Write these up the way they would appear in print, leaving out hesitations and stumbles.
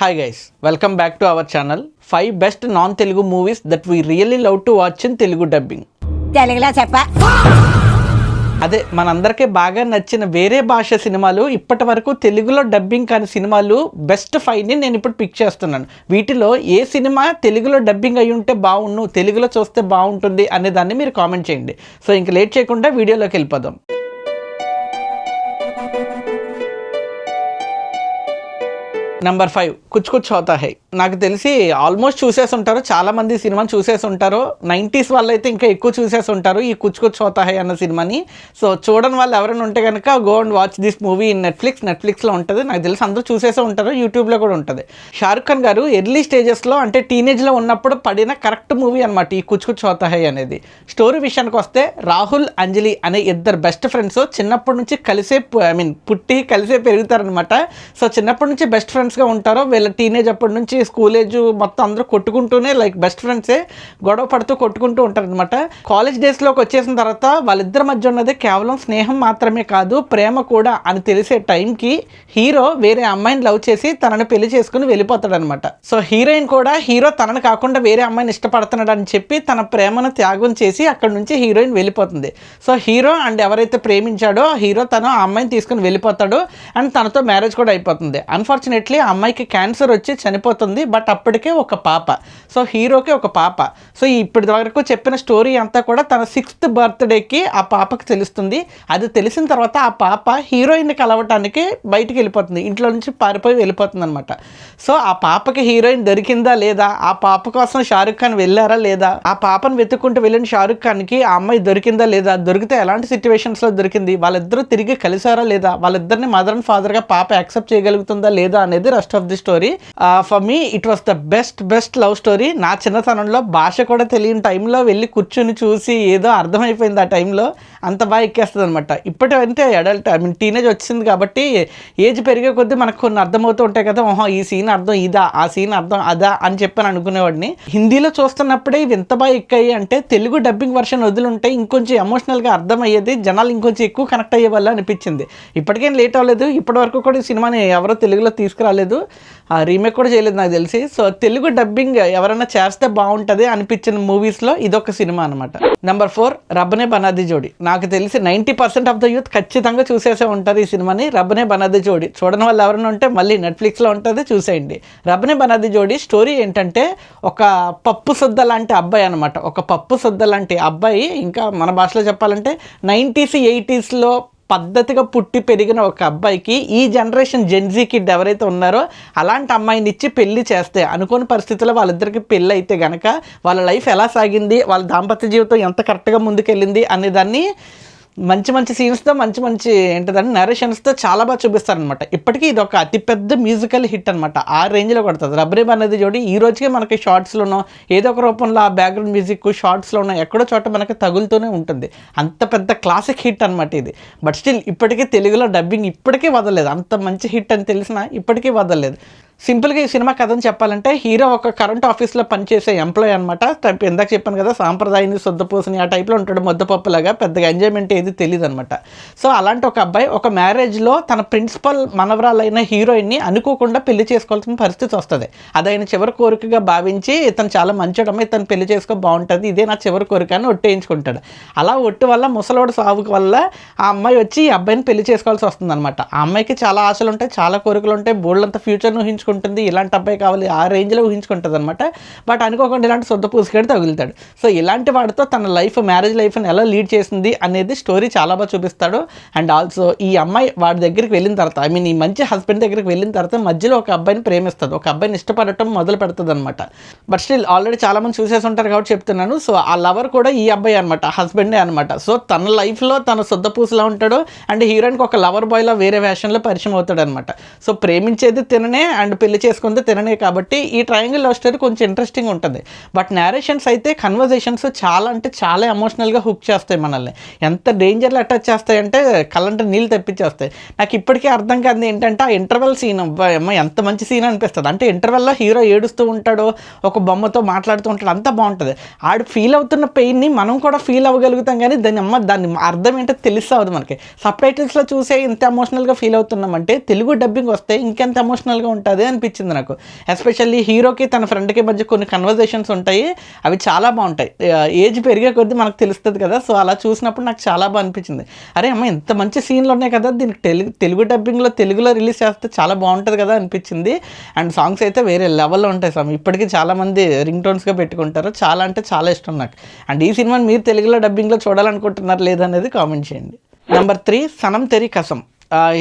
Hi guys, welcome back to our channel. 5 best non-Telugu movies that we really love to watch in Telugu dubbing. తెలుగులో చెప్పా. అదే మనందరికీ బాగా నచ్చిన వేరే భాష సినిమాలు ఇప్పటి వరకు తెలుగులో డబ్బింగ్ కాని సినిమాలు బెస్ట్ 5ని నేను ఇప్పుడు పిక్ చేస్తున్నాను. వీటిలో ఏ సినిమా తెలుగులో డబ్బింగ్ అయి ఉంటే బాగుండు, తెలుగులో చూస్తే బాగుంటుంది అనే దాన్ని మీరు కామెంట్ చేయండి. సో ఇంక లేట్ చేయకుండా వీడియోలోకి వెళ్ళిపోదాం. నెంబర్ 5 కుచ్ కుచ్ హోతా హై. నాకు తెలిసి ఆల్మోస్ట్ చూసేసి ఉంటారు, చాలామంది సినిమాని చూసేసి ఉంటారు. 90s వాళ్ళు అయితే ఇంకా ఎక్కువ చూసేసి ఉంటారు ఈ కుచ్ కుచ్ హోతా హై అన్న సినిమాని. సో చూడని వాళ్ళు ఎవరైనా ఉంటే కనుక go and watch this movie in నెట్ఫ్లిక్స్లో ఉంటుంది. నాకు తెలిసి అందరూ చూసేసే ఉంటారు, యూట్యూబ్లో కూడా ఉంటుంది. షారుఖ్ ఖాన్ గారు ఎర్లీ స్టేజెస్లో అంటే టీనేజ్లో ఉన్నప్పుడు పడిన కరెక్ట్ మూవీ అనమాట ఈ కుచ్ కుచ్ హోతా హై అనేది. స్టోరీ విషయానికి వస్తే రాహుల్, అంజలి అనే ఇద్దరు బెస్ట్ ఫ్రెండ్స్ చిన్నప్పటి నుంచి కలిసే పుట్టి కలిసే పెరుగుతారనమాట. సో చిన్నప్పటి నుంచి బెస్ట్ ఫ్రెండ్స్గా ఉంటారు. వీళ్ళ టీనేజ్ అప్పటి నుంచి స్కూల్ ఏజ్ మొత్తం అందరూ కొట్టుకుంటూనే లైక్ బెస్ట్ ఫ్రెండ్సే గొడవ పడుతూ కొట్టుకుంటూ ఉంటారనమాట. కాలేజ్ డేస్లోకి వచ్చేసిన తర్వాత వాళ్ళిద్దరి మధ్య ఉన్నది కేవలం స్నేహం మాత్రమే కాదు, ప్రేమ కూడా అని తెలిసే టైంకి హీరో వేరే అమ్మాయిని లవ్ చేసి తనని పెళ్లి చేసుకుని వెళ్ళిపోతాడనమాట. సో హీరోయిన్ కూడా హీరో తనని కాకుండా వేరే అమ్మాయిని ఇష్టపడుతున్నాడు అని చెప్పి తన ప్రేమను త్యాగం చేసి అక్కడ నుంచి హీరోయిన్ వెళ్ళిపోతుంది. సో హీరో అండ్ ఎవరైతే ప్రేమించాడో హీరో తను ఆ అమ్మాయిని తీసుకుని వెళ్ళిపోతాడు అండ్ తనతో మ్యారేజ్ కూడా అయిపోతుంది. అన్ఫార్చునేట్లీ ఆ అమ్మాయికి క్యాన్సర్ వచ్చి చనిపోతుంది. బట్ అప్పటికే ఒక పాప, సో హీరోకి ఒక పాప. సో ఇప్పటి వరకు చెప్పిన స్టోరీ అంతా కూడా తన 6th బర్త్డేకి ఆ పాపకి తెలుస్తుంది. అది తెలిసిన తర్వాత ఆ పాప హీరోయిన్ని కలవటానికి బయటికి వెళ్ళిపోతుంది, ఇంట్లో నుంచి పారిపోయి వెళ్ళిపోతుంది అనమాట. సో ఆ పాపకి హీరోయిన్ దొరికిందా లేదా, ఆ పాప కోసం షారుఖ్ ఖాన్ వెళ్ళారా లేదా, ఆ పాపను వెతుక్కుంటూ వెళ్ళిన షారుఖ్ ఖాన్కి ఆ అమ్మాయి దొరికిందా లేదా, దొరికితే ఎలాంటి సిచ్యువేషన్స్లో దొరికింది, వాళ్ళిద్దరూ తిరిగి కలిసారా లేదా, వాళ్ళిద్దరిని మదర్ అండ్ ఫాదర్గా పాప యాక్సెప్ట్ చేయగలుగుతుందా లేదా అనేది rest of the story. For me it was the best love story. నా చిన్నతనంలో భాష కూడా తెలియని టైంలో వెళ్ళి కూర్చుని చూసి ఏదో అర్థమైపోయింది. ఆ టైంలో అంత బాగా ఎక్కేస్తుంది అనమాట. ఇప్పటి అంటే అడల్ట్ టీనేజ్ వచ్చింది కాబట్టి ఏజ్ పెరిగే కొద్దీ మనకు కొన్ని అర్థమవుతూ ఉంటాయి కదా, ఓహో ఈ సీన్ అర్థం ఇదా, ఆ సీన్ అర్థం అదా అని చెప్పని అనుకునేవాడిని. హిందీలో చూస్తున్నప్పుడే ఇవి ఎంత బాగా ఎక్కాయి అంటే తెలుగు డబ్బింగ్ వర్షన్ వదులుంటే ఇంకొంచెం ఎమోషనల్గా అర్థమయ్యేది, జనాలు ఇంకొంచెం ఎక్కువ కనెక్ట్ అయ్యే వల్ల అనిపించింది. ఇప్పటికేం లేట్ అవ్వలేదు, ఇప్పటి వరకు కూడా ఈ సినిమాని ఎవరో తెలుగులో తీసుకురాలేదు, రీమేక్ కూడా చేయలేదు నాకు తెలిసి. సో తెలుగు డబ్బింగ్ ఎవరైనా చేస్తే బాగుంటుంది అనిపించిన మూవీస్లో ఇదొక సినిమా అనమాట. నెంబర్ 4 రబ్బనే బనాది జోడి. నాకు తెలిసి 90% ఆఫ్ ద యూత్ ఖచ్చితంగా చూసేసే ఉంటారు ఈ సినిమాని. రబ్బనే బనాది జోడి చూడని వాళ్ళు ఎవరైనా ఉంటే మళ్ళీ నెట్ఫ్లిక్స్లో ఉంటుంది, చూసేయండి. రబ్బనే బనాది జోడి స్టోరీ ఏంటంటే ఒక పప్పు సొద్ద లాంటి అబ్బాయి అనమాట. ఒక పప్పు సొద్ద లాంటి అబ్బాయి, ఇంకా మన భాషలో చెప్పాలంటే 90s 80sలో పద్ధతిగా పుట్టి పెరిగిన ఒక అబ్బాయికి ఈ జనరేషన్ జెన్జీ కిడ్ ఎవరైతే ఉన్నారో అలాంటి అమ్మాయిని ఇచ్చి పెళ్లి చేస్తే అనుకోని పరిస్థితుల్లో వాళ్ళిద్దరికి పెళ్ళి అయితే గనక వాళ్ళ లైఫ్ ఎలా సాగింది, వాళ్ళ దాంపత్య జీవితం ఎంత కరెక్ట్గా ముందుకెళ్ళింది అనేదాన్ని మంచి సీన్స్తో మంచి ఏంటిదని నరేషన్స్తో చాలా బాగా చూపిస్తారనమాట. ఇప్పటికీ ఇది ఒక అతిపెద్ద మ్యూజికల్ హిట్ అనమాట. ఆ రేంజ్లో కొడుతుంది రబ్బనే బనాది జోడి. ఈ రోజుకి మనకి షార్ట్స్లోనో ఏదో ఒక రూపంలో ఆ బ్యాక్గ్రౌండ్ మ్యూజిక్ షార్ట్స్లోనో ఎక్కడో చోట మనకి తగులుతూనే ఉంటుంది. అంత పెద్ద క్లాసిక్ హిట్ అనమాట ఇది. బట్ స్టిల్ ఇప్పటికీ తెలుగులో డబ్బింగ్ ఇప్పటికీ వదలలేదు. అంత మంచి హిట్ అని తెలిసినా ఇప్పటికీ వదలలేదు. సింపుల్గా ఈ సినిమా కథను చెప్పాలంటే హీరో ఒక కరెంట్ ఆఫీస్లో పనిచేసే ఎంప్లాయ్ అనమాట. ఇందాక చెప్పాను కదా, సాంప్రదాయాన్ని సొద్దపూసని ఆ టైప్లో ఉంటాడు, ముద్దపప్పులాగా, పెద్దగా ఎంజాయ్మెంట్ ఏది తెలియదు అనమాట. సో అలాంటి ఒక అబ్బాయి ఒక మ్యారేజ్లో తన ప్రిన్సిపల్ మనవరాలైన హీరోయిన్ని అనుకోకుండా పెళ్లి చేసుకోవాల్సిన పరిస్థితి వస్తుంది. అది ఆయన చివరి కోరికగా భావించి ఇతను చాలా మంచోడమ్మ, ఇతను పెళ్లి చేసుకో బాగుంటుంది, ఇదే నా చివరి కోరిక అని ఒట్టేయించుకుంటాడు. అలా ఒట్టు వల్ల ముసలోడు సావుకు వల్ల ఆ అమ్మాయి వచ్చి ఈ అబ్బాయిని పెళ్లి చేసుకోవాల్సి వస్తుంది అనమాట. ఆ అమ్మాయికి చాలా ఆశలు ఉంటాయి, చాలా కోరికలు ఉంటాయి, బోల్డంత ఫ్యూచర్ను ఊహించుకుంటుంది, ఇలాంటి అబ్బాయి కావాలి ఆ రేంజ్లో ఊహించుకుంటుంది అనమాట. బట్ అనుకోకుండా ఇలాంటి సొద్ద పూసుకెడితే తగులుతాడు. సో ఇలాంటి వాడితో తన లైఫ్ మ్యారేజ్ లైఫ్ని ఎలా లీడ్ చేసింది అనేది స్టోరీ చాలా బాగా చూపిస్తాడు. అండ్ ఆల్సో ఈ అమ్మాయి వాడి దగ్గరికి వెళ్ళిన తర్వాత ఈ మంచి హస్బెండ్ దగ్గరికి వెళ్ళిన తర్వాత మధ్యలో ఒక అబ్బాయిని ప్రేమిస్తుంది, ఒక అబ్బాయిని ఇష్టపడటం మొదలు పెడుతుంది అనమాట. బట్ స్టిల్ ఆల్రెడీ చాలామంది చూసేసి ఉంటారు కాబట్టి చెప్తున్నాను. సో ఆ లవర్ కూడా ఈ అబ్బాయి అనమాట, హస్బెండే అనమాట. సో తన లైఫ్లో తన సొద్ద పూసలా ఉంటాడు అండ్ హీరోయిన్కి ఒక లవర్ బాయ్లో వేరే వేషన్లో పరిచయం అవుతాడు అనమాట. సో ప్రేమించేది తిననే అండ్ పెళ్లి చేసుకుంటే తిననే కాబట్టి ఈ ట్రయాంగిల్ లవ్ స్టోరీ కొంచెం ఇంట్రెస్టింగ్ ఉంటుంది. బట్ నేరేషన్స్ అయితే కన్వర్జేషన్స్ చాలా అంటే చాలా ఎమోషనల్గా హుక్ చేస్తాయి మనల్ని. ఎంత డేంజర్లో అటాచ్ చేస్తాయంటే కళ్ళంటే నీళ్ళు తెప్పించేస్తాయి. నాకు ఇప్పటికీ అర్థం కాదు ఏంటంటే ఆ ఇంటర్వెల్ సీన్ అమ్మ ఎంత మంచి సీన్ అనిపిస్తుంది. అంటే ఇంటర్వెల్లో హీరో ఏడుస్తూ ఉంటాడు, ఒక బొమ్మతో మాట్లాడుతూ ఉంటాడు, అంతా బాగుంటుంది. ఆడు ఫీల్ అవుతున్న పెయిన్ని మనం కూడా ఫీల్ అవ్వగలుగుతాం, కానీ దాని అర్థం ఏంటో తెలుస్తుంది మనకి. సబ్ టైటిల్స్లో చూసే ఇంత ఎమోషనల్గా ఫీల్ అవుతున్నామంటే తెలుగు డబ్బింగ్ వస్తే ఇంకెంత ఎమోషనల్గా ఉంటుంది అనిపించింది నాకు. ఎస్పెషల్లీ హీరోకి తన ఫ్రెండ్కి మధ్య కొన్ని కన్వర్జేషన్స్ ఉంటాయి, అవి చాలా బాగుంటాయి. ఏజ్ పెరిగే కొద్దీ మనకు తెలుస్తుంది కదా, సో అలా చూసినప్పుడు నాకు చాలా బాగా అనిపించింది. అరే అమ్మ ఇంత మంచి సీన్లు ఉన్నాయి కదా, దీనికి తెలుగు డబ్బింగ్లో తెలుగులో రిలీజ్ చేస్తే చాలా బాగుంటుంది కదా అనిపించింది. అండ్ సాంగ్స్ అయితే వేరే లెవెల్లో ఉంటాయి సార్. ఇప్పటికీ చాలామంది రింగ్ టోన్స్గా పెట్టుకుంటారు. చాలా అంటే చాలా ఇష్టం నాకు. అండ్ ఈ సినిమాని మీరు తెలుగులో డబ్బింగ్లో చూడాలనుకుంటున్నారు లేదనేది కామెంట్ చేయండి. నెంబర్ 3 సనం తెరి కసం.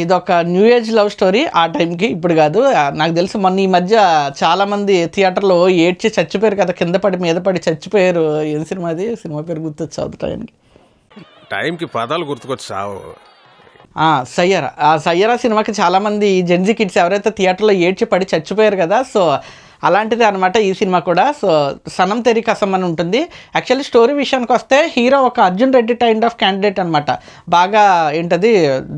ఇదొక న్యూ ఏజ్ లవ్ స్టోరీ. ఆ టైంకి ఇప్పుడు కాదు, నాకు తెలిసి మొన్న ఈ మధ్య చాలామంది థియేటర్లో ఏడ్చి చచ్చిపోయారు కదా, కింద పడి మీద పడి చచ్చిపోయారు. ఏం సినిమా అది? సినిమా పేరు గుర్తొచ్చు అవుతాయనికి టైంకి పదాలు గుర్తుకొచ్చావు. సయ్యరా. ఆ సయ్యరా సినిమాకి చాలామంది జెన్జీ కిడ్స్ ఎవరైతే థియేటర్లో ఏడ్చి పడి చచ్చిపోయారు కదా, సో అలాంటిది అనమాట ఈ సినిమా కూడా. సో సనం తెరి కసం అని ఉంటుంది. యాక్చువల్లీ స్టోరీ విషయానికి వస్తే హీరో ఒక Arjun Reddy kind of candidate అనమాట. బాగా ఏంటది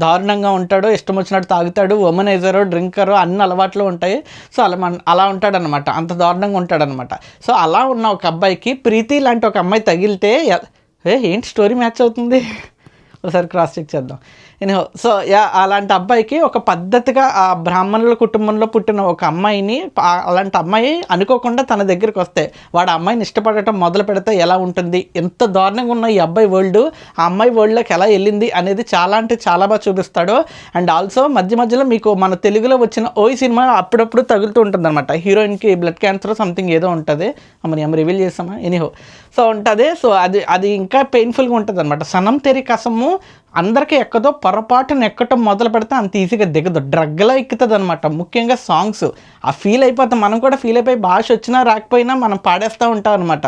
దారుణంగా ఉంటాడు, ఇష్టం వచ్చినట్టు తాగుతాడు, వొమనైజరు, డ్రింకరు, అన్ని అలవాట్లు ఉంటాయి. సో అలా ఉంటాడనమాట, అంత దారుణంగా ఉంటాడనమాట. సో అలా ఉన్న ఒక అబ్బాయికి ప్రీతి లాంటి ఒక అమ్మాయి తగిలితే ఏంటి స్టోరీ మ్యాచ్ అవుతుంది, ఒకసారి క్రాస్ చెక్ చేద్దాం. సో అలాంటి అబ్బాయికి ఒక పద్ధతిగా ఆ బ్రాహ్మణుల కుటుంబంలో పుట్టిన ఒక అమ్మాయిని, అలాంటి అమ్మాయి అనుకోకుండా తన దగ్గరికి వస్తే వాడు అమ్మాయిని ఇష్టపడటం మొదలు పెడితే ఎలా ఉంటుంది, ఎంత దారుణంగా ఉన్న ఈ అబ్బాయి వరల్డ్ ఆ అమ్మాయి వరల్డ్లోకి ఎలా వెళ్ళింది అనేది చాలా అంటే చాలా బాగా చూపిస్తాడు. అండ్ ఆల్సో మధ్య మధ్యలో మీకు మన తెలుగులో వచ్చిన ఓయ్ సినిమా అప్పుడప్పుడు తగులుతూ ఉంటుంది అనమాట. హీరోయిన్కి బ్లడ్ క్యాన్సర్ సంథింగ్ ఏదో ఉంటుంది, మనం రివీల్ చేస్తామా సో ఉంటుంది. సో అది ఇంకా పెయిన్ఫుల్గా ఉంటుంది అనమాట. సనం తెరి కసము అందరికీ ఎక్కదో, పొరపాటున ఎక్కటం మొదలు పెడితే అంత ఈజీగా దిగదు, డ్రగ్లా ఎక్కుతుంది అనమాట. ముఖ్యంగా సాంగ్స్ ఆ ఫీల్ అయిపోతాం, మనం కూడా ఫీల్ అయిపోయి భాష వచ్చినా రాకపోయినా మనం పాడేస్తూ ఉంటాం అనమాట.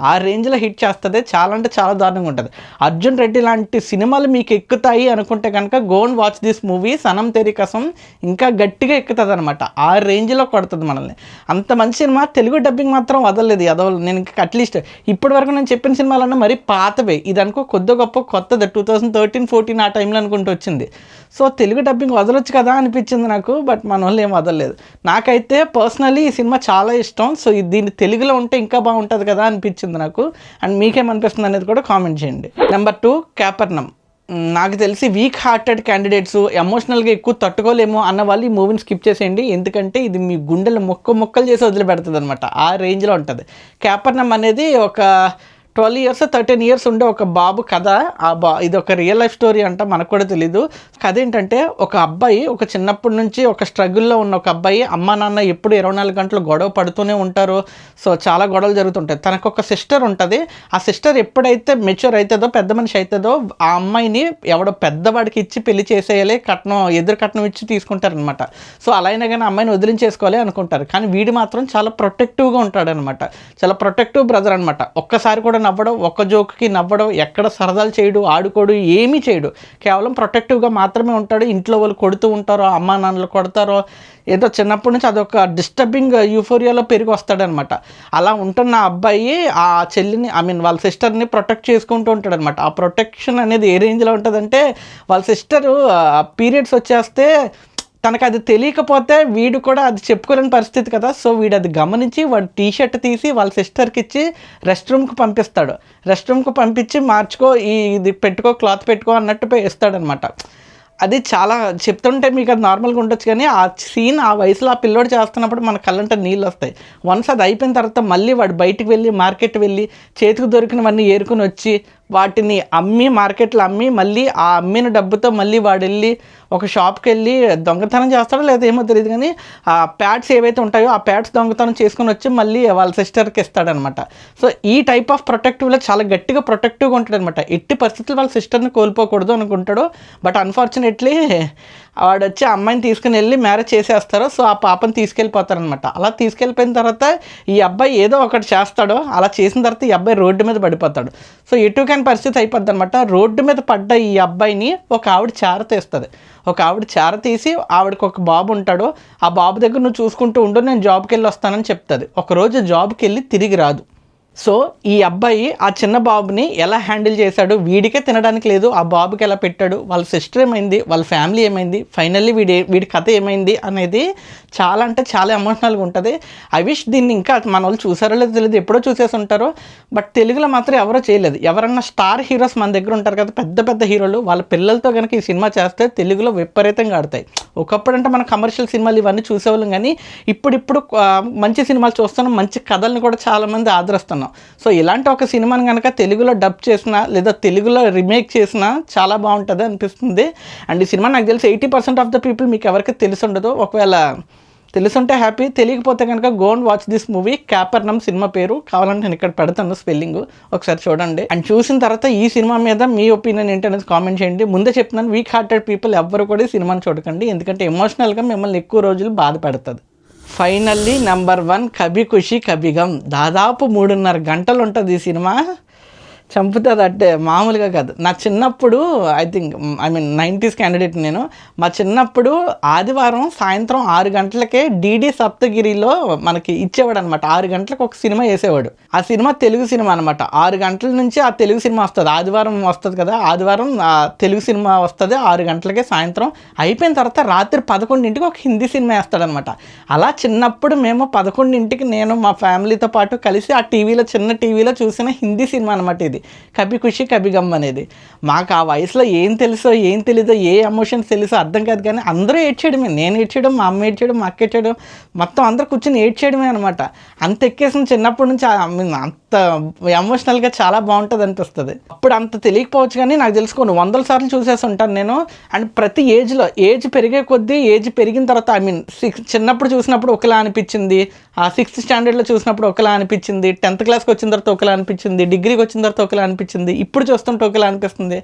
ఆ రేంజ్లో హిట్ చేస్తుంది. చాలా అంటే చాలా దారుణంగా ఉంటుంది. అర్జున్ రెడ్డి లాంటి సినిమాలు మీకు ఎక్కుతాయి అనుకుంటే కనుక go and watch this movie. Sanam Teri Kasam ఇంకా గట్టిగా ఎక్కుతుంది అనమాట, ఆ రేంజ్లో కొడుతుంది మనల్ని. అంత మంచి సినిమా. తెలుగు డబ్బింగ్ మాత్రం వదలలేదు ఎదవలు. నేను ఇంకా అట్లీస్ట్ ఇప్పటి వరకు నేను చెప్పిన సినిమాలన్నా మరీ పాతవే, ఇది అనుకో కొద్ది గొప్ప కొత్తది 2013-14 ఆ టైంలో అనుకుంటూ వచ్చింది. సో తెలుగు డబ్బింగ్ వదలొచ్చు కదా అనిపించింది నాకు, బట్ మన వాళ్ళు ఏం వదలలేదు. నాకైతే పర్సనలీ ఈ సినిమా చాలా ఇష్టం. సో దీన్ని తెలుగులో ఉంటే ఇంకా బాగుంటుంది కదా అనిపించింది నాకు. అండ్ మీకేమనిపిస్తుంది అనేది కూడా కామెంట్ చేయండి. నెంబర్ 2 క్యాపర్నమ్. నాకు తెలిసి వీక్ హార్టెడ్ క్యాండిడేట్స్, ఎమోషనల్గా ఎక్కువ తట్టుకోలేము అన్న వాళ్ళు ఈ మూవీని స్కిప్ చేసేయండి. ఎందుకంటే ఇది మీ గుండెలు మొక్కలు చేసి వదిలిపెడుతుంది అనమాట, ఆ రేంజ్లో ఉంటుంది. క్యాపర్నమ్ అనేది ఒక 12 years 13 years ఉండే ఒక బాబు కథ. ఇది ఒక రియల్ లైఫ్ స్టోరీ అంట, మనకు కూడా తెలీదు. కథ ఏంటంటే ఒక అబ్బాయి, ఒక చిన్నప్పటి నుంచి ఒక స్ట్రగుల్లో ఉన్న ఒక అబ్బాయి, అమ్మ నాన్న ఎప్పుడు 24 గంటలు గొడవ పడుతూనే ఉంటారు. సో చాలా గొడవలు జరుగుతుంటాయి. తనకు ఒక సిస్టర్ ఉంటుంది. ఆ సిస్టర్ ఎప్పుడైతే మెచ్యూర్ అవుతుందో, పెద్ద మనిషి అవుతుందో, ఆ అమ్మాయిని ఎవడో పెద్దవాడికి ఇచ్చి పెళ్లి చేసేయాలి, ఎదురు కట్నం ఇచ్చి తీసుకుంటారనమాట. సో అలా అయినా కానీ అమ్మాయిని వదిలించేసుకోవాలి అనుకుంటారు. కానీ వీడు మాత్రం చాలా ప్రొటెక్టివ్గా ఉంటాడనమాట. చాలా ప్రొటెక్టివ్ బ్రదర్ అనమాట. ఒక్కసారి కూడా నవ్వడం, ఒక్క జోక్కి నవ్వడం, ఎక్కడ సరదాలు చేయడు, ఆడుకోడు, ఏమీ చేయడు. కేవలం ప్రొటెక్టివ్గా మాత్రమే ఉంటాడు. ఇంట్లో వాళ్ళు కొడుతూ ఉంటారో, అమ్మా నాన్నలు కొడతారో, ఏదో చిన్నప్పటి నుంచి అదొక డిస్టర్బింగ్ యూఫోరియాలో పెరిగి వస్తాడనమాట. అలా ఉంటున్న అబ్బాయి ఆ చెల్లిని, వాళ్ళ సిస్టర్ని ప్రొటెక్ట్ చేసుకుంటూ ఉంటాడనమాట. ఆ ప్రొటెక్షన్ అనేది ఏ రేంజ్లో ఉంటుందంటే, వాళ్ళ సిస్టరు పీరియడ్స్ వచ్చేస్తే తనకు అది తెలియకపోతే వీడు కూడా అది చెప్పుకోలేని పరిస్థితి కదా. సో వీడు అది గమనించి వాడు టీషర్ట్ తీసి వాళ్ళ సిస్టర్కి ఇచ్చి రెస్ట్ రూమ్కి పంపిస్తాడు. రెస్ట్ రూమ్కి పంపించి మార్చుకో, ఇది పెట్టుకో, క్లాత్ పెట్టుకో అన్నట్టు ఇస్తాడనమాట. అది చాలా చెప్తుంటే మీకు అది నార్మల్గా ఉండొచ్చు, కానీ ఆ సీన్ ఆ వయసులో ఆ పిల్లోడు చేస్తున్నప్పుడు మన కళ్ళంటే నీళ్ళు వస్తాయి. వన్స్ అది అయిపోయిన తర్వాత మళ్ళీ వాడు బయటికి వెళ్ళి మార్కెట్ వెళ్ళి చేతికి దొరికినవన్నీ ఏరుకుని వచ్చి వాటిని అమ్మి, మార్కెట్లో అమ్మి, మళ్ళీ ఆ అమ్మిన డబ్బుతో మళ్ళీ వాడు వెళ్ళి ఒక షాప్కి వెళ్ళి దొంగతనం చేస్తాడో లేదా ఏమో తెలియదు, కానీ ఆ ప్యాడ్స్ ఏవైతే ఉంటాయో ఆ ప్యాడ్స్ దొంగతనం చేసుకుని వచ్చి మళ్ళీ వాళ్ళ సిస్టర్కి ఇస్తాడనమాట. సో ఈ టైప్ ఆఫ్ ప్రొటెక్టివ్లో చాలా గట్టిగా ప్రొటెక్టివ్గా ఉంటాడు అనమాట. ఎట్టి పరిస్థితులు వాళ్ళ సిస్టర్ని కోల్పోకూడదు అనుకుంటాడు. బట్ అన్ఫార్చునేట్లీ వాడు వచ్చి ఆ అమ్మాయిని తీసుకుని వెళ్ళి మ్యారేజ్ చేసేస్తారు. సో ఆ పాపని తీసుకెళ్ళిపోతారనమాట. అలా తీసుకెళ్ళిపోయిన తర్వాత ఈ అబ్బాయి ఏదో ఒకటి చేస్తాడో, అలా చేసిన తర్వాత ఈ అబ్బాయి రోడ్డు మీద పడిపోతాడు. సో ఎటు కాని పరిస్థితి అయిపోద్ది అనమాట. రోడ్డు మీద పడ్డ ఈ అబ్బాయిని ఒక ఆవిడ చేరతీస్తుంది. ఒక ఆవిడ చేరతీసి ఆవిడకి ఒక బాబు ఉంటాడు. ఆ బాబు దగ్గర నువ్వు చూసుకుంటూ ఉండు, నేను జాబ్కి వెళ్ళి వస్తానని చెప్తుంది. ఒకరోజు జాబ్కి వెళ్ళి తిరిగి రాదు. సో ఈ అబ్బాయి ఆ చిన్న బాబుని ఎలా హ్యాండిల్ చేశాడు, వీడికే తినడానికి లేదు, ఆ బాబుకి ఎలా పెట్టాడు, వాళ్ళ సిస్టర్ ఏమైంది, వాళ్ళ ఫ్యామిలీ ఏమైంది, ఫైనల్లీ వీడి కథ ఏమైంది అనేది చాలా అంటే చాలా ఎమోషనల్గా ఉంటుంది. ఐ విష్ దీన్ని ఇంకా మన వాళ్ళు చూసారో లేదో తెలియదు, ఎప్పుడో చూసేసి ఉంటారో, బట్ తెలుగులో మాత్రం ఎవరో చేయలేదు. ఎవరన్నా స్టార్ హీరోస్ మన దగ్గర ఉంటారు కదా, పెద్ద పెద్ద హీరోలు, వాళ్ళ పిల్లలతో కనుక ఈ సినిమా చేస్తే తెలుగులో విపరీతంగా ఆడతాయి. ఒకప్పుడు అంటే మన కమర్షియల్ సినిమాలు ఇవన్నీ చూసేవాళ్ళం, కానీ ఇప్పుడు మంచి సినిమాలు చూస్తున్నాం, మంచి కథల్ని కూడా చాలామంది ఆదరిస్తున్నాం. సో ఇలాంటి ఒక సినిమాని కనుక తెలుగులో డబ్ చేసినా లేదా తెలుగులో రీమేక్ చేసినా చాలా బాగుంటుంది అనిపిస్తుంది. అండ్ ఈ సినిమా నాకు తెలిసి 80% ఆఫ్ ద పీపుల్ మీకు ఎవరికి తెలిసి ఉండదు. ఒకవేళ తెలుసుంటే హ్యాపీ, తెలియకపోతే కనుక go and watch this movie. Capernaum సినిమా పేరు, కావాలంటే నేను ఇక్కడ పెడతాను స్పెల్లింగ్, ఒకసారి చూడండి. అండ్ చూసిన తర్వాత ఈ సినిమా మీద మీ ఒపీనియన్ ఏంటనేది కామెంట్ చేయండి. ముందే చెప్తున్నాను, వీక్ హార్టెడ్ పీపుల్ ఎవ్వరు కూడా ఈ సినిమాని చూడకండి, ఎందుకంటే ఎమోషనల్గా మిమ్మల్ని ఎక్కువ రోజులు బాధ పెడుతుంది. Finally number 1 Kabhi Khushi Kabhi gum. దాదాపు 3.5 గంటలు ఉంటుంది ఈ సినిమా. చంపుతుంది అంటే మామూలుగా కాదు. నా చిన్నప్పుడు ఐ థింక్ 90s క్యాండిడేట్ నేను. మా చిన్నప్పుడు ఆదివారం సాయంత్రం 6 గంటలకే డీడీ సప్తగిరిలో మనకి ఇచ్చేవాడు అనమాట. 6 గంటలకు ఒక సినిమా వేసేవాడు. ఆ సినిమా తెలుగు సినిమా అనమాట. 6 గంటల నుంచి ఆ తెలుగు సినిమా వస్తుంది. ఆదివారం వస్తుంది కదా, ఆదివారం తెలుగు సినిమా వస్తుంది 6 గంటలకే సాయంత్రం. అయిపోయిన తర్వాత రాత్రి 11ంటికి ఒక హిందీ సినిమా వేస్తాడనమాట. అలా చిన్నప్పుడు మేము 11ంటికి నేను మా ఫ్యామిలీతో పాటు కలిసి ఆ టీవీలో, చిన్న టీవీలో చూసిన హిందీ సినిమా అనమాట ఇది, కభీ ఖుషీ కభీ గమ్ అనేది. మాకు ఆ వయసులో ఏం తెలుసో ఏం తెలీదో, ఏ ఎమోషన్స్ తెలుసో అర్థం కాదు, కానీ అందరూ ఏడ్చేయడమే. నేను ఏడ్చేయడం, మా అమ్మ ఏడ్చేయడం, మా అక్క ఏడ్చేయడం, మొత్తం అందరూ కూర్చొని ఏడ్చేయడమే అనమాట. అంత ఎక్కేసిన చిన్నప్పటి నుంచి అంత ఎమోషనల్గా చాలా బాగుంటుంది అనిపిస్తుంది. అప్పుడు అంత తెలియకపోవచ్చు, కానీ నాకు తెలుసుకోను 100 సార్లు చూసేసి ఉంటాను నేను. అండ్ ప్రతి ఏజ్లో, ఏజ్ పెరిగే కొద్దీ, ఏజ్ పెరిగిన తర్వాత చిన్నప్పుడు చూసినప్పుడు ఒకలా అనిపించింది, 6th స్టాండర్డ్లో చూసినప్పుడు ఒకలా అనిపించింది, 10th క్లాస్కి వచ్చిన తర్వాత ఒకలా అనిపించింది, డిగ్రీకి వచ్చిన తర్వాత ఒకలా అనిపించింది, ఇప్పుడు చూస్తుంటే ఒకలా అనిపిస్తుంది.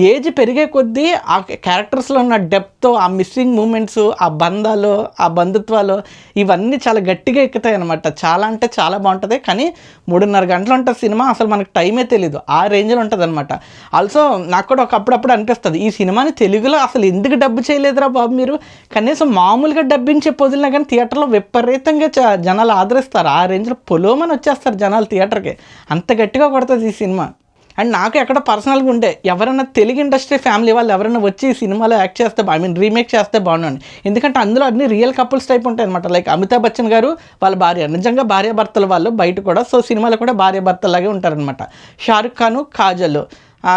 ఏజ్ పెరిగే కొద్దీ ఆ క్యారెక్టర్స్లో ఉన్న డెప్త్, ఆ మిస్సింగ్ మూమెంట్స్, ఆ బంధాలు, ఆ బంధుత్వాలు, ఇవన్నీ చాలా గట్టిగా ఎక్కుతాయి అనమాట. చాలా అంటే చాలా బాగుంటుంది. కానీ 3.5 గంటలు ఉంటుంది సినిమా, అసలు మనకు టైమే తెలీదు, ఆ రేంజ్లో ఉంటుంది అనమాట. ఆల్సో నాకు కూడా అప్పుడప్పుడు అనిపిస్తుంది, ఈ సినిమాని తెలుగులో అసలు ఎందుకు డబ్బు చేయలేదురా బాబు మీరు, కనీసం మామూలుగా డబ్బింగ్ చెప్పి వదిలినా కానీ థియేటర్లో విపరీతంగా జనాలు ఆదరిస్తారు. ఆ రేంజ్లో పొలోమని వచ్చేస్తారు జనాలు థియేటర్కి, అంత గట్టిగా కొడుతుంది ఈ సినిమా. అండ్ నాకు ఎక్కడ పర్సనల్గా ఉండే ఎవరైనా తెలుగు ఇండస్ట్రీ ఫ్యామిలీ వాళ్ళు ఎవరైనా వచ్చి ఈ సినిమాలో యాక్ట్ చేస్తే, రీమేక్ చేస్తే బాగుండండి. ఎందుకంటే అందులో అన్ని రియల్ కపుల్స్ టైప్ ఉంటాయి అనమాట. లైక్ అమితాబ్ బచ్చన్ గారు వాళ్ళ భార్య, నిజంగా భార్యాభర్తలు వాళ్ళు బయట కూడా, సో సినిమాలో కూడా భార్యాభర్తలాగే ఉంటారనమాట. షారుఖ్ ఖాను, కాజల్,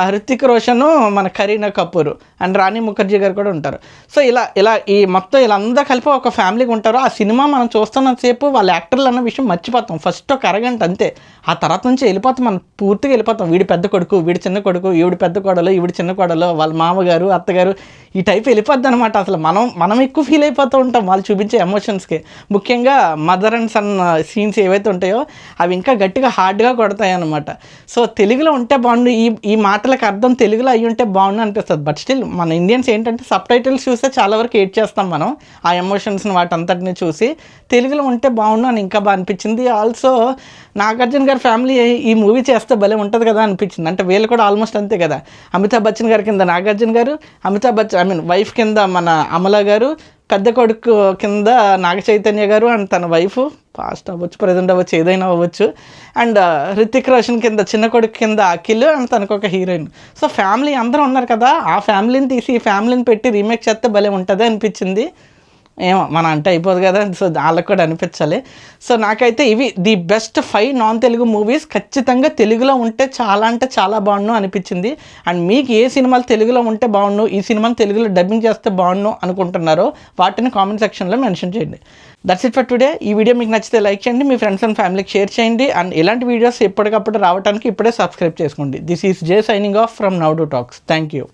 హృతిక్ రోషన్, మన కరీనా కపూర్ అండ్ రాణి ముఖర్జీ గారు కూడా ఉంటారు. సో ఇలా ఈ మొత్తం వీళ్ళందరూ కలిపి ఒక ఫ్యామిలీగా ఉంటారు. ఆ సినిమా మనం చూస్తున్నంతసేపు వాళ్ళ యాక్టర్లు అన్న విషయం మర్చిపోతాం. ఫస్ట్ ఒక అరగంట అంతే, ఆ తర్వాత నుంచి వెళ్ళిపోతాం, మనం పూర్తిగా వెళ్ళిపోతాం. వీడి పెద్ద కొడుకు, వీడి చిన్న కొడుకు, ఈవిడి పెద్ద కోడలు, ఈవిడి చిన్న కోడలు, వాళ్ళ మామగారు, అత్తగారు, ఈ టైప్ వెళ్ళిపోద్ది అనమాట. అసలు మనం ఎక్కువ ఫీల్ అయిపోతూ ఉంటాం వాళ్ళు చూపించే ఎమోషన్స్కి. ముఖ్యంగా మదర్ అండ్ సన్ సీన్స్ ఏవైతే ఉంటాయో అవి ఇంకా గట్టిగా హార్డ్గా కొడతాయి అనమాట. సో తెలుగులో ఉంటే బాగుండు, ఈ మాటలకు అర్థం తెలుగులో అయ్యి ఉంటే బాగుండు అనిపిస్తుంది. బట్ స్టిల్ మన ఇండియన్స్ ఏంటంటే సబ్ టైటిల్స్ చూస్తే చాలా వరకు ఏడ్ చేస్తాం మనం, ఆ ఎమోషన్స్ని వాటంతటిని చూసి. తెలుగులో ఉంటే బాగుండు అని ఇంకా బాగా అనిపించింది. ఆల్సో నాగార్జున గారి ఫ్యామిలీ ఈ మూవీ చేస్తే భలే ఉంటుంది కదా అనిపించింది. అంటే వీళ్ళు కూడా ఆల్మోస్ట్ అంతే కదా. అమితాబ్ బచ్చన్ గారి కింద నాగార్జున గారు, అమితాబ్ బచ్చన్ వైఫ్ కింద మన అమలా గారు, పెద్ద కొడుకు కింద నాగ చైతన్య గారు అండ్ తన వైఫ్, పాస్ట్ అవ్వచ్చు, ప్రజెంట్ అవ్వచ్చు, ఏదైనా అవ్వచ్చు. అండ్ హృతిక్ రోషన్ కింద చిన్న కొడుకు కింద అఖిల్ అండ్ తనకు ఒక హీరోయిన్. సో ఫ్యామిలీ అందరూ ఉన్నారు కదా, ఆ ఫ్యామిలీని తీసి ఈ ఫ్యామిలీని పెట్టి రీమేక్ చేస్తే భలే ఉంటుంది అనిపించింది. ఏమో మన అంటే అయిపోదు కదా, సో వాళ్ళకి కూడా అనిపించాలి. సో నాకైతే ఇవి the best 5 non Telugu movies. ఖచ్చితంగా తెలుగులో ఉంటే చాలా అంటే చాలా బాగుండు అనిపించింది. అండ్ మీకు ఏ సినిమాలు తెలుగులో ఉంటే బాగుండు, ఈ సినిమాని తెలుగులో డబ్బింగ్ చేస్తే బాగుండు అనుకుంటున్నారో వాటిని కామెంట్ సెక్షన్లో మెన్షన్ చేయండి. That's it for today. ఈ వీడియో మీకు నచ్చితే లైక్ చేయండి, మీ ఫ్రెండ్స్ అండ్ ఫ్యామిలీకి షేర్ చేయండి. అండ్ ఇలాంటి వీడియోస్ ఎప్పటికప్పుడు రావడానికి ఇప్పుడే సబ్స్క్రైబ్ చేసుకోండి. This is J signing off from now to talks. Thank you.